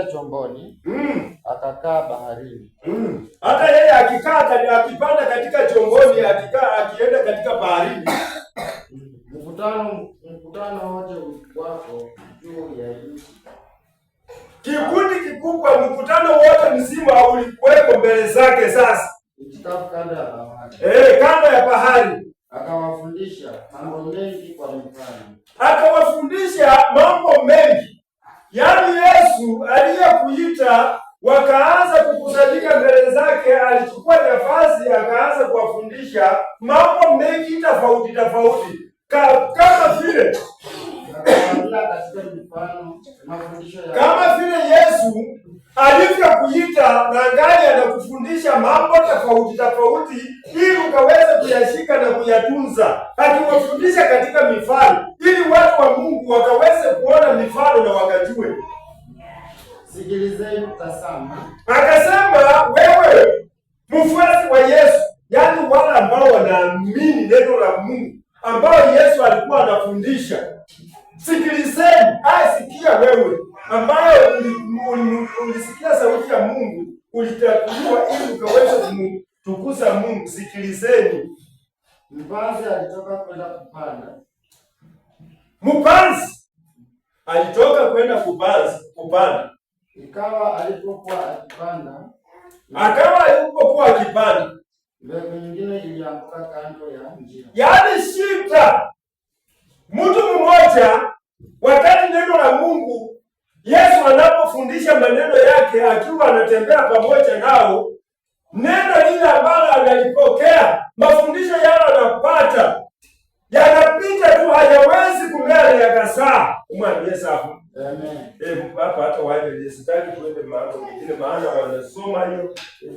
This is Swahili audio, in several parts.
chomboni akakaa baharini. Hata yeye akipanda katika chomboni, akienda katika baharini, mkutano wote wako juu ya nchi. Kikundi kikubwa, mkutano wote mzima ulikuwepo mbele zake. Sasa kando ya bahari, kando ya bahari, akawafundisha mambo mengi kwa mfano. Akawafundisha mambo mengi. Yaani Yesu aliyekuita wakaanza kukusanyika mbele zake, alichukua nafasi akaanza kuwafundisha mambo mengi tofauti tofauti, kama vile Yesu alivyokuita na ngali anakufundisha mambo tofauti tofauti ili ukaweze kuyashika na kuyatunza, akiwafundisha katika mifano ili watu wa Mungu wakaweze kuona mifano na wakajue. Sikilizeni, tazama. Akasema, wewe mfuasi wa Yesu, yaani wale ambao wanaamini neno la Mungu ambao Yesu alikuwa anafundisha, sikilizeni. Sikia wewe ambayo ulisikia sauti ya Mungu, ulitakiwa ili ukaweze kumtukuza Mungu. Sikilizeni. Mpanzi alitoka kwenda kupanda. Mpanzi alitoka kwenda kupanda. Ikawa alipokuwa akipanda, mbegu nyingine ilianguka kando ya njia. Yaani shida, mtu mmoja, wakati neno la Mungu Yesu anapofundisha maneno yake, akiwa anatembea pamoja nao, neno lile ambalo analipokea, mafundisho yale anapata, yanapita tu, hayawezi kumea yakazaa. Umwambie safu. Amen. Hata wale sitaki tuende mambo mengine, maana wanasoma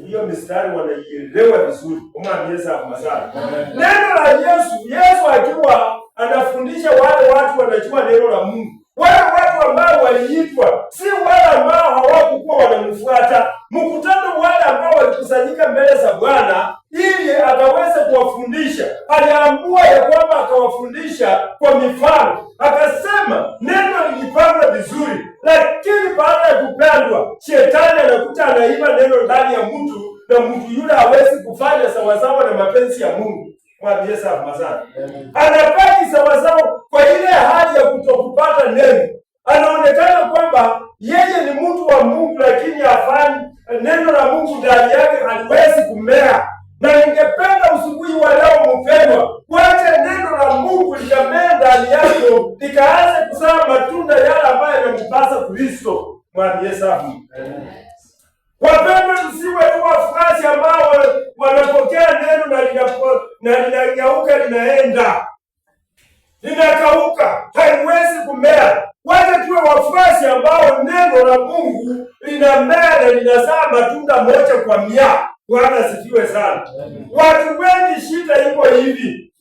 hiyo mistari wanaielewa vizuri. Umwambie safu masala. Neno la Yesu akiwa anafundisha, wale watu wanajua neno la Mungu. Wale watu ambao waliitwa si wale ambao hawakuwa wanamfuata. Mkutano wale ambao walikusanyika mbele za Bwana ili akaweze kuwafundisha, aliamua ya kwamba akawafundisha kwa mifano. Akasema neno lilipandwa vizuri, lakini baada ya kupandwa, shetani anakuta anaiba neno ndani ya mtu, na mtu yule hawezi kufanya sawasawa na mapenzi ya Mungu. Mwambie sawa mazana. Anabaki sawasawa kwa ile hali ya kutokupata neno. Anaonekana kwamba yeye ni mtu wa Mungu, lakini hafanyi neno la Mungu ndani yake, haliwezi kumea. Na ningependa usubuhi wa leo mpendwa, wacha neno la Mungu likamea ndani yako, likaanze kuzaa matunda yale ambayo yanampasa Kristo. Mwambie sawa. Wapendwa, tusiwe tu wafuasi ambao wanapokea neno na linageuka, linaenda linakauka, haiwezi kumea. Wacha tuwe wafuasi ambao neno la Mungu linamea na linazaa matunda moja kwa mia. Bwana sifiwe sana. Watu wengi shida iko hivi,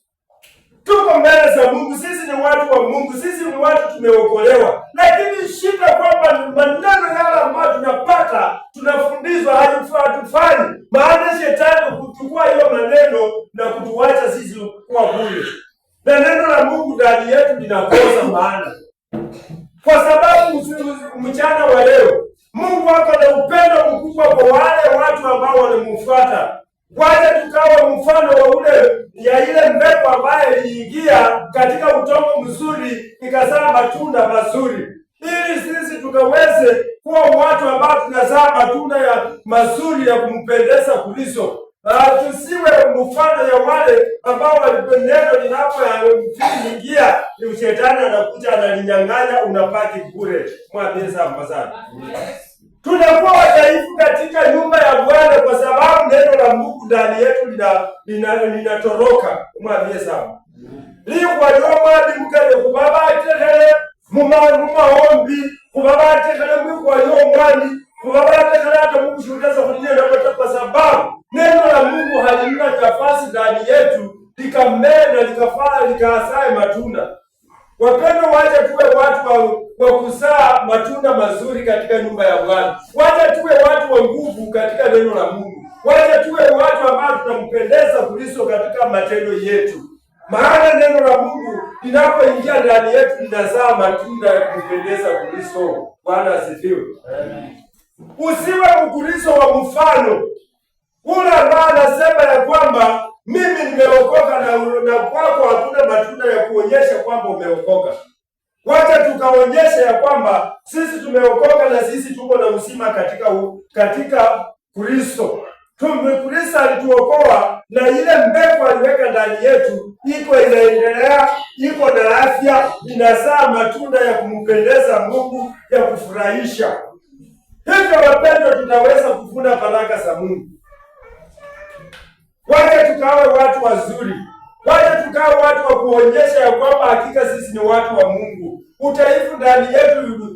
tuko mbele za Mungu, sisi ni watu wa Mungu, sisi ni watu tumeokolewa, lakini shida kwamba maneno yale ambayo tunapata, tunafundishwa, hatufanyi. Maana shetani kuchukua hiyo maneno na kutuacha sisi kuwa bure, na neno la Mungu ndani yetu linakosa maana. Kwa sababu mchana wa leo Mungu ako na upendo mkubwa kwa wale watu ambao wanamfuata. Wacha tukawa mfano wa ile mbegu ambayo iliingia katika udongo mzuri ikazaa matunda mazuri, ili sisi tukaweze kuwa watu ambao tunazaa matunda ya mazuri ya kumpendeza Kristo. Tusiwe mfano ya wale ambao neno linapoingia ni shetani anakuja analinyang'anya, unabaki bure. Mwambie sana. Tunakuwa wadhaifu katika nyumba ya Bwana kwa sababu neno la Mungu ndani yetu linatoroka. Mwambie sawa. Liyo kwa yomwadi mkale kubaba atekele mumaombi, kubaba atekele mwiko wa yomwadi, kubaba atekele hata Mungu shuhudaza kunia na kwa sababu neno la Mungu halina nafasi ndani yetu likamea na likazae matunda. Wapendwa, wacha tuwe watu wa kuzaa matunda mazuri katika nyumba ya Bwana. Wacha tuwe watu wa nguvu katika neno la Mungu. Wacha tuwe watu ambao tunampendeza Kristo katika matendo yetu. Maana neno la Mungu linapoingia ndani yetu linazaa matunda ya kumpendeza Kristo. Bwana asifiwe. Usiwe Mkristo wa mfano ule ambaye anasema ya kwamba mimi nimeokoka na kwako hakuna matunda ya kuonyesha kwamba umeokoka. Wacha tukaonyesha ya kwamba sisi tumeokoka na sisi tuko na uzima katika Kristo. Kristo alituokoa na ile mbegu aliweka ndani yetu iko inaendelea, iko na afya, inazaa matunda ya kumpendeza Mungu, ya kufurahisha. Hivyo wapendwa, tutaweza kuvuna baraka za Mungu. Wacha tukawe watu wazuri. Wacha tukawe watu wa kuonyesha ya kwamba hakika sisi ni watu wa Mungu. Udhaifu ndani yetu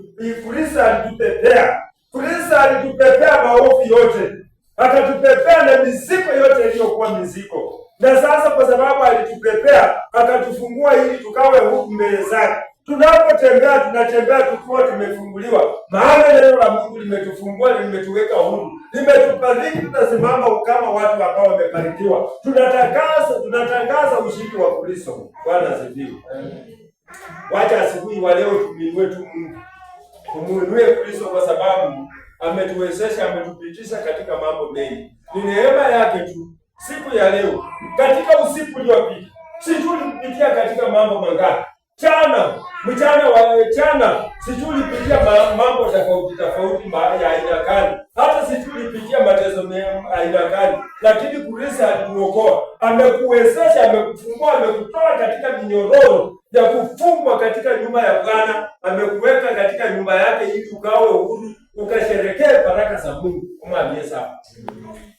Kristo alitupepea. Kristo alitupepea maovu yote. Akatupepea na mizigo yote iliyokuwa mizigo. Na sasa kwa sababu alitupepea, akatufungua ili tukawe huru mbele zake. Tunapotembea tunatembea tukiwa tumefunguliwa. Maana neno la Mungu limetufungua, limetuweka huru. Limetubariki, tunasimama kama watu ambao wamebarikiwa. Tunatangaza ushindi wa Kristo. Bwana asifiwe. Wacha asubuhi wa leo tumuinue tu Mungu. Tumuinue Kristo kwa sababu ametuwezesha, ametupitisha katika mambo mengi. Ni neema yake tu. Siku ya leo, katika usiku uliopita, sisi tulipitia katika mambo mangapi? Mchana sisi tulipitia mambo tofauti ya aina gani? Hata sisi tulipitia mateso aina gani? Lakini Kristo alituokoa, amekuwezesha, amekufungua, amekutoa katika minyororo ya kufungwa katika nyumba ya Bwana, amekuweka katika nyumba yake ili ukawe uhuru, ukasherekee baraka za Mungu. Umwambie sawa.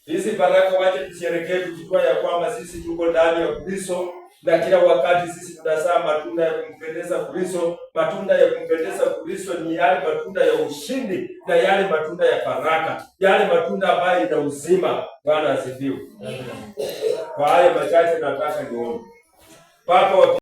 Hizi baraka waje tusherekee tukijua ya kwamba sisi tuko ndani ya Kristo, na kila wakati sisi tunazaa matunda ya kumpendeza Kristo. Matunda ya kumpendeza Kristo ni yale matunda ya ushindi na yale matunda ya baraka, yale matunda ambayo ina uzima. Bwana asifiwe. Kwa haya machache nataka niombe. Baba